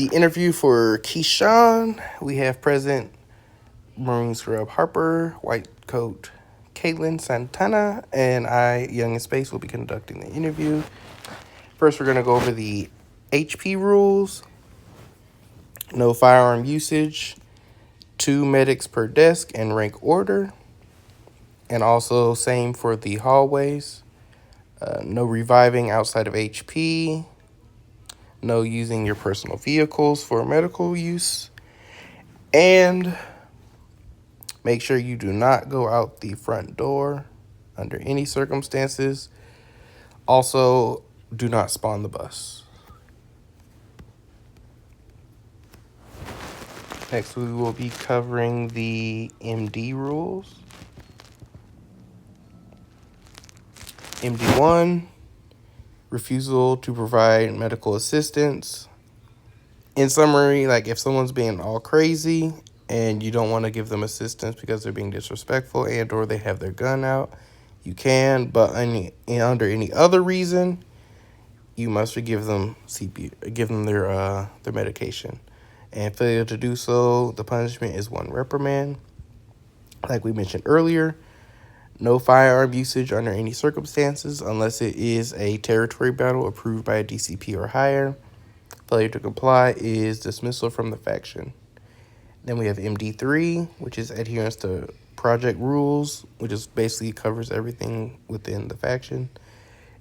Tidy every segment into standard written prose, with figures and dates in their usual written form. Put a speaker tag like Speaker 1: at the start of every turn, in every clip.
Speaker 1: The interview for Ke Shawn, we have present Maroon Scrub Harper, White Coat Caitlin Santana, and I, Young in Space, will be conducting the interview. First, we're going to go over the HP rules. No firearm usage, 2 medics per desk and rank order. And also same for the hallways. No reviving outside of HP. No using your personal vehicles for medical use. And make sure you do not go out the front door under any circumstances. Also, do not spawn the bus. Next, we will be covering the MD rules. MD1, refusal to provide medical assistance. In summary, like if someone's being all crazy and you don't want to give them assistance because they're being disrespectful and or they have their gun out, you can, but under any other reason, you must give them their medication. And failure to do so, the punishment is 1 reprimand. Like we mentioned earlier, no firearm usage under any circumstances unless it is a territory battle approved by a DCP or higher. Failure to comply is dismissal from the faction. Then we have MD3, which is adherence to project rules, which is basically covers everything within the faction.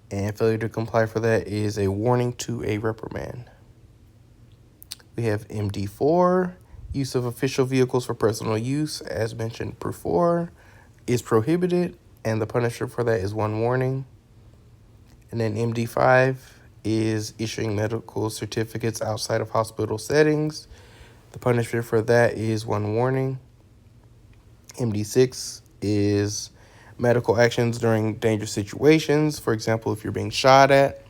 Speaker 1: And failure to comply for that is a warning to a reprimand. We have MD4, use of official vehicles for personal use, as mentioned before, is prohibited, and the punishment for that is 1 warning. And then MD5 is issuing medical certificates outside of hospital settings. The punishment for that is 1 warning. MD6 is medical actions during dangerous situations. For example, if you're being shot at,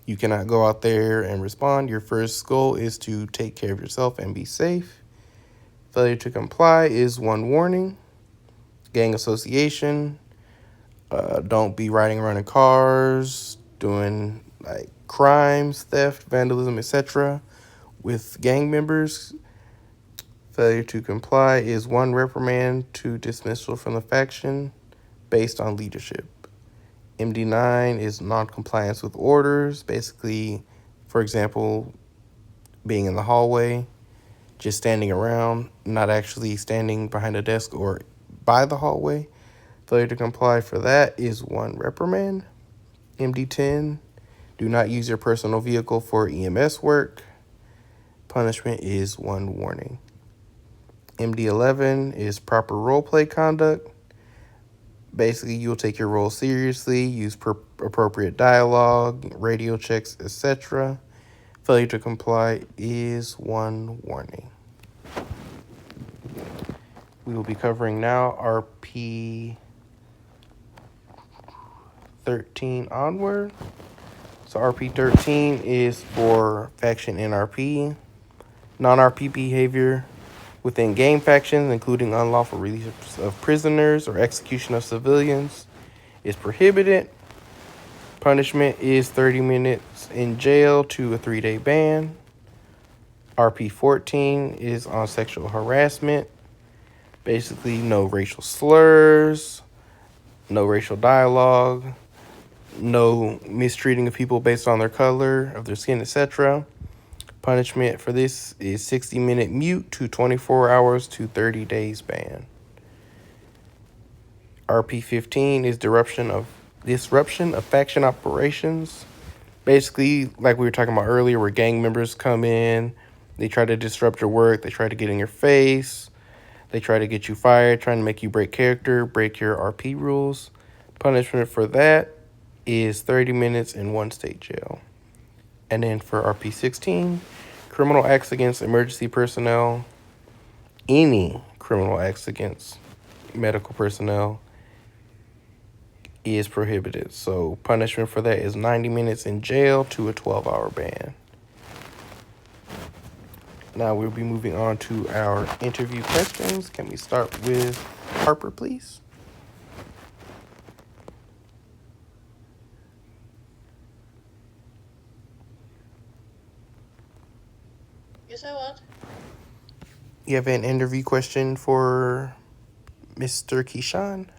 Speaker 1: you cannot go out there and respond. Your first goal is to take care of yourself and be safe. Failure to comply is 1 warning. Gang association, don't be riding around in cars, doing like crimes, theft, vandalism, etc. with gang members. Failure to comply is 1 reprimand to dismissal from the faction based on leadership. MD9 is non-compliance with orders. Basically, for example, being in the hallway, just standing around, not actually standing behind a desk or by the hallway. Failure to comply for that is 1 reprimand. MD10, do not use your personal vehicle for EMS work. Punishment is 1 warning. MD11 is proper roleplay conduct. Basically, you'll take your role seriously, use appropriate dialogue, radio checks, etc. Failure to comply is 1 warning. We will be covering now RP 13 onward. So RP 13 is for faction NRP. Non-RP behavior within game factions, including unlawful release of prisoners or execution of civilians, is prohibited. Punishment is 30 minutes in jail to a 3-day ban. RP 14 is on sexual harassment. Basically, no racial slurs, no racial dialogue, no mistreating of people based on their color, of their skin, etc. Punishment for this is 60-minute mute to 24 hours to 30 days ban. RP 15 is disruption of faction operations. Basically, like we were talking about earlier, where gang members come in, they try to disrupt your work, they try to get in your face, they try to get you fired, trying to make you break character, break your RP rules. Punishment for that is 30 minutes in 1 state jail. And then for RP 16, criminal acts against emergency personnel, any criminal acts against medical personnel is prohibited. So punishment for that is 90 minutes in jail to a 12-hour ban. Now we'll be moving on to our interview questions. Can we start with Harper, please?
Speaker 2: say what?
Speaker 1: You have an interview question for Mr. Ke Shawn?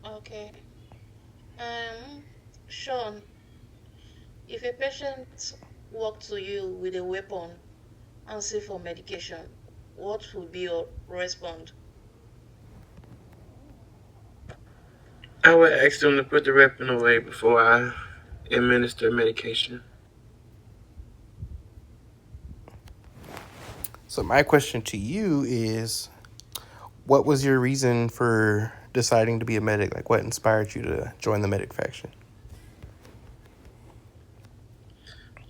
Speaker 2: Okay. Um, Sean, if a patient walked to you with a weapon and say for medication, what would be your response?
Speaker 3: I would ask them to put the weapon away before I administer medication.
Speaker 1: So, my question to you is, what was your reason for deciding to be a medic? Like, what inspired you to join the medic faction?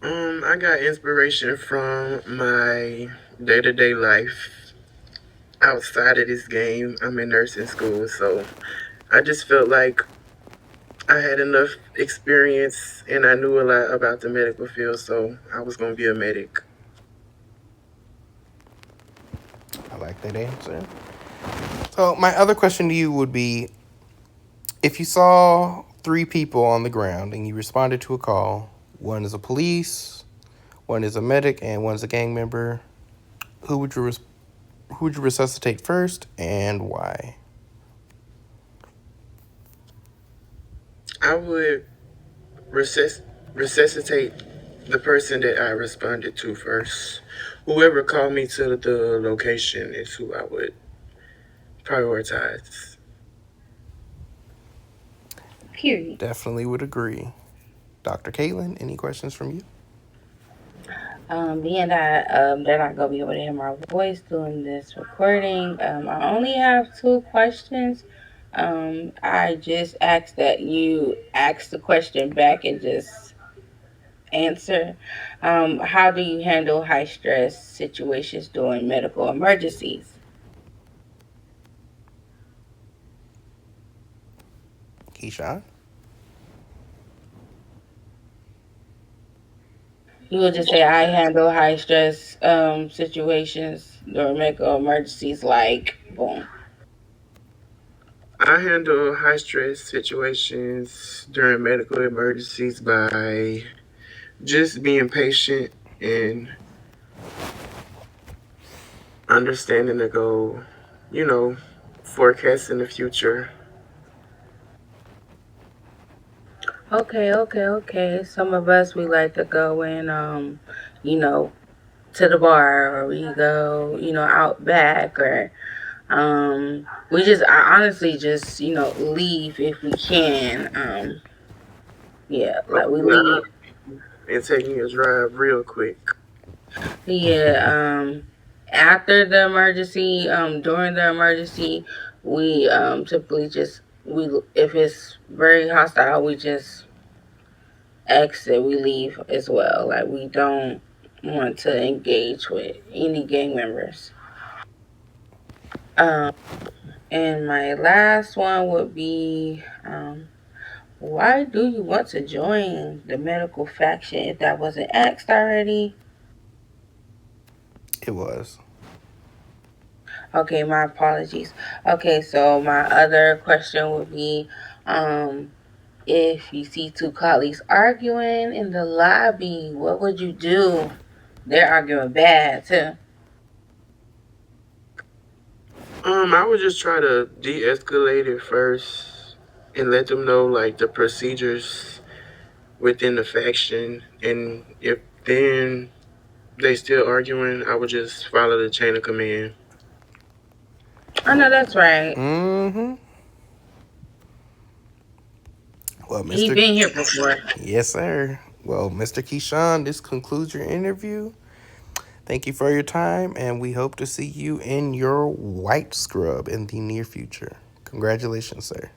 Speaker 3: I got inspiration from my day-to-day life outside of this game. I'm in nursing school, so I just felt like I had enough experience and I knew a lot about the medical field, so I was going to be a medic.
Speaker 1: I like that answer. So, my other question to you would be, if you saw three people on the ground and you responded to a call, one is a police, one is a medic, and one's a gang member, who would you who would you resuscitate first and why?
Speaker 3: I would resusc- resuscitate the person that I responded to first. Whoever called me to the location is who I would prioritize.
Speaker 4: Period.
Speaker 1: Definitely would agree. Dr. Caitlin, any questions from you?
Speaker 4: Being that they're not gonna be able to hear my voice doing this recording, I only have two questions. I just ask that you ask the question back and just answer. How do you handle high stress situations during medical emergencies?
Speaker 1: Keyshawn?
Speaker 4: You will just say I handle high stress situations during medical emergencies, like boom.
Speaker 3: I handle high stress situations during medical emergencies by just being patient and understanding the goal, you know, forecasting the future.
Speaker 4: Okay. Some of us we like to go in, you know, to the bar, or we go, out back, or we just, I honestly just, leave if we can. Yeah,
Speaker 3: Oh,
Speaker 4: like we
Speaker 3: yeah,
Speaker 4: leave.
Speaker 3: and taking a drive real quick.
Speaker 4: Yeah, after the emergency, during the emergency, we typically just we if it's very hostile, we just exit, we leave as well. Like we don't want to engage with any gang members. Um, and my last one would be, why do you want to join the medical faction if that wasn't asked already?
Speaker 1: It was.
Speaker 4: Okay, my apologies. Okay, so my other question would be, um, if you see two colleagues arguing in the lobby, what would you do? They're arguing bad too.
Speaker 3: I would just try to de-escalate it first and let them know like the procedures within the faction, and if then they still arguing, I would just follow the chain of command.
Speaker 4: I know that's right.
Speaker 1: Mm-hmm. Well,
Speaker 4: He
Speaker 1: Mr.
Speaker 4: been here before.
Speaker 1: Yes, sir. Well, Mr. Keyshawn, this concludes your interview. Thank you for your time, and we hope to see you in your white scrub in the near future. Congratulations, sir.